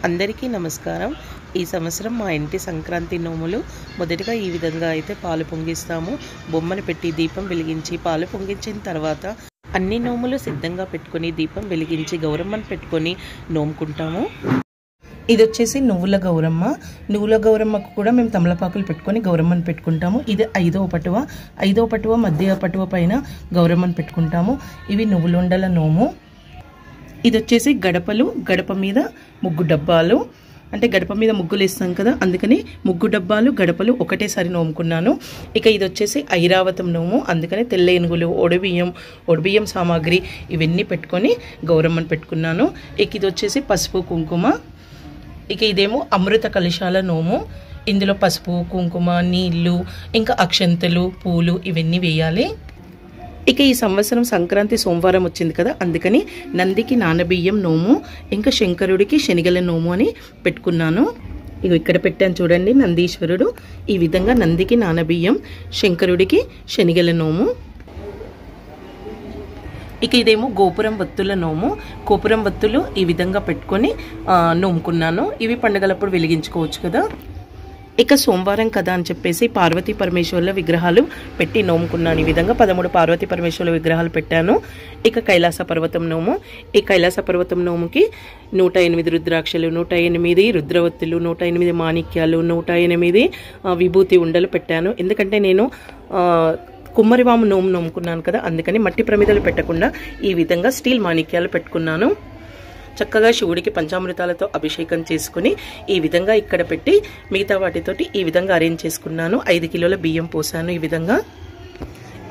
అందరికీ నమస్కారం. ఈ సంవత్సరం మా ఇంటి సంక్రాంతి నోములు మొదటగా ఈ విధంగా అయితే పాలు పొంగిస్తాము. బొమ్మను పెట్టి దీపం వెలిగించి పాలు పొంగించిన తర్వాత అన్ని నోములు సిద్ధంగా పెట్టుకొని దీపం వెలిగించి గౌరమ్మను పెట్టుకొని నోముకుంటాము. ఇది వచ్చేసి నువ్వుల గౌరమ్మ. నువ్వుల గౌరమ్మకు కూడా మేము తమలపాకులు పెట్టుకొని గౌరమ్మను పెట్టుకుంటాము. ఇది ఐదవ పటువ మధ్య పటువ పైన గౌరమ్మను పెట్టుకుంటాము. ఇవి నువ్వులుండల నోము. ఇది వచ్చేసి గడపలు, గడప మీద ముగ్గు డబ్బాలు, అంటే గడప మీద ముగ్గులు వేస్తాం కదా, అందుకని ముగ్గు డబ్బాలు గడపలు ఒకటేసారి నోముకున్నాను. ఇక ఇది వచ్చేసి ఐరావతం నోము, అందుకని తెల్ల ఏనుగులు, ఒడిబియ్యం సామాగ్రి ఇవన్నీ పెట్టుకొని గౌరమ్మను పెట్టుకున్నాను. ఇక ఇది వచ్చేసి పసుపు కుంకుమ. ఇక ఇదేమో అమృత కలశాల నోము. ఇందులో పసుపు కుంకుమ నీళ్ళు ఇంకా అక్షంతలు పూలు ఇవన్నీ వేయాలి. ఇక ఈ సంవత్సరం సంక్రాంతి సోమవారం వచ్చింది కదా, అందుకని నందికి నానబియ్యం నోము ఇంకా శంకరుడికి శనిగల నోము అని పెట్టుకున్నాను. ఇక ఇక్కడ పెట్టాను చూడండి, నందీశ్వరుడు. ఈ విధంగా నందికి నానబియ్యం, శంకరుడికి శనిగల నోము. ఇక ఇదేమో గోపురం వత్తుల నోము. గోపురం వత్తులు ఈ విధంగా పెట్టుకొని నోముకున్నాను. ఇవి పండుగలప్పుడు వెలిగించుకోవచ్చు కదా. ఇక సోమవారం కదా అని చెప్పేసి పార్వతీ పరమేశ్వర్ల విగ్రహాలు పెట్టి నోముకున్నాను. ఈ విధంగా 13 పార్వతీ పరమేశ్వర్ల విగ్రహాలు పెట్టాను. ఇక కైలాస పర్వతం నోము. ఈ కైలాస పర్వతం నోముకి 108 రుద్రాక్షలు, 108 రుద్రవత్తులు, 108 మాణిక్యాలు, 108 విభూతి ఉండలు పెట్టాను. ఎందుకంటే నేను కుమ్మరివాము నోము నోముకున్నాను కదా, అందుకని మట్టి ప్రమిదలు పెట్టకుండా ఈ విధంగా స్టీల్ మాణిక్యాలు పెట్టుకున్నాను. చక్కగా శివుడికి పంచామృతాలతో అభిషేకం చేసుకుని ఈ విధంగా ఇక్కడ పెట్టి మిగతా వాటితోటి ఈ విధంగా అరేంజ్ చేసుకున్నాను. 5 కిలోల బియ్యం పోసాను ఈ విధంగా.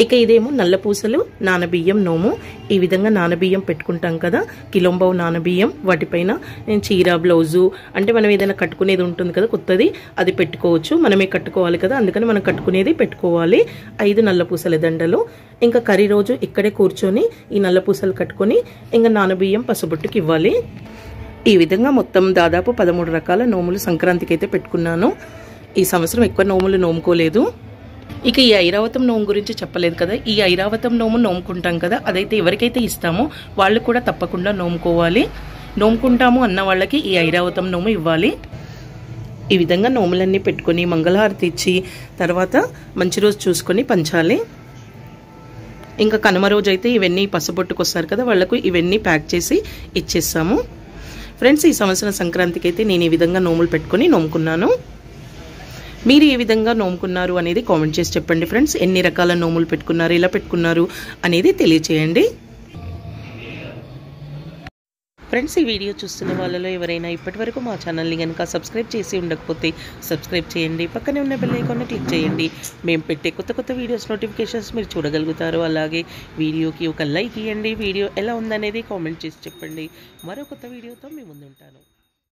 ఇక ఇదేమో నల్లపూసలు నానబియ్యం నోము. ఈ విధంగా నానబియ్యం పెట్టుకుంటాం కదా, కిలోంబావు నానబియ్యం, వాటిపైన నేను చీర బ్లౌజు అంటే మనం ఏదైనా కట్టుకునేది ఉంటుంది కదా కొత్తది, అది పెట్టుకోవచ్చు. మనమే కట్టుకోవాలి కదా, అందుకని మనం కట్టుకునేది పెట్టుకోవాలి. 5 నల్లపూసల దండలు. ఇంకా కర్రీ రోజు ఇక్కడే కూర్చొని ఈ నల్లపూసలు కట్టుకొని ఇంకా నానబియ్యం పసుబొట్టుకి ఇవ్వాలి. ఈ విధంగా మొత్తం దాదాపు 13 రకాల నోములు సంక్రాంతికి అయితే పెట్టుకున్నాను. ఈ సంవత్సరం ఎక్కువ నోములు నోముకోలేదు. ఇక ఈ ఐరావతం నోము గురించి చెప్పలేదు కదా, ఈ ఐరావతం నోము నోముకుంటాం కదా, అదైతే ఎవరికైతే ఇస్తామో వాళ్ళు కూడా తప్పకుండా నోముకోవాలి. నోముకుంటాము అన్న వాళ్ళకి ఈ ఐరావతం నోము ఇవ్వాలి. ఈ విధంగా నోములన్నీ పెట్టుకొని మంగళహారతి ఇచ్చి తర్వాత మంచి రోజు చూసుకొని పంచాలి. ఇంకా కనుమ రోజు అయితే ఇవన్నీ పసుబొట్టుకు వస్తారు కదా, వాళ్ళకు ఇవన్నీ ప్యాక్ చేసి ఇచ్చేస్తాము. ఫ్రెండ్స్, ఈ సంవత్సరం సంక్రాంతికి అయితే నేను ఈ విధంగా నోములు పెట్టుకొని నోముకున్నాను. మీరు ఏ విధంగా నోముకున్నారు అనేది కామెంట్ చేసి చెప్పండి ఫ్రెండ్స్. ఎన్ని రకాల నోములు పెట్టుకున్నారు, ఎలా పెట్టుకున్నారు అనేది తెలియచేయండి. ఫ్రెండ్స్, ఈ వీడియో చూస్తున్న వాళ్ళలో ఎవరైనా ఇప్పటివరకు మా ఛానల్ని కనుక సబ్స్క్రైబ్ చేసి ఉండకపోతే సబ్స్క్రైబ్ చేయండి. పక్కనే ఉన్న బెల్ ఐకాన్ని క్లిక్ చేయండి. మేము పెట్టే కొత్త వీడియోస్ నోటిఫికేషన్స్ మీరు చూడగలుగుతారు. అలాగే వీడియోకి ఒక లైక్ ఇవ్వండి. వీడియో ఎలా ఉందనేది కామెంట్ చేసి చెప్పండి. మరో కొత్త వీడియోతో మీ ముందు ఉంటాను.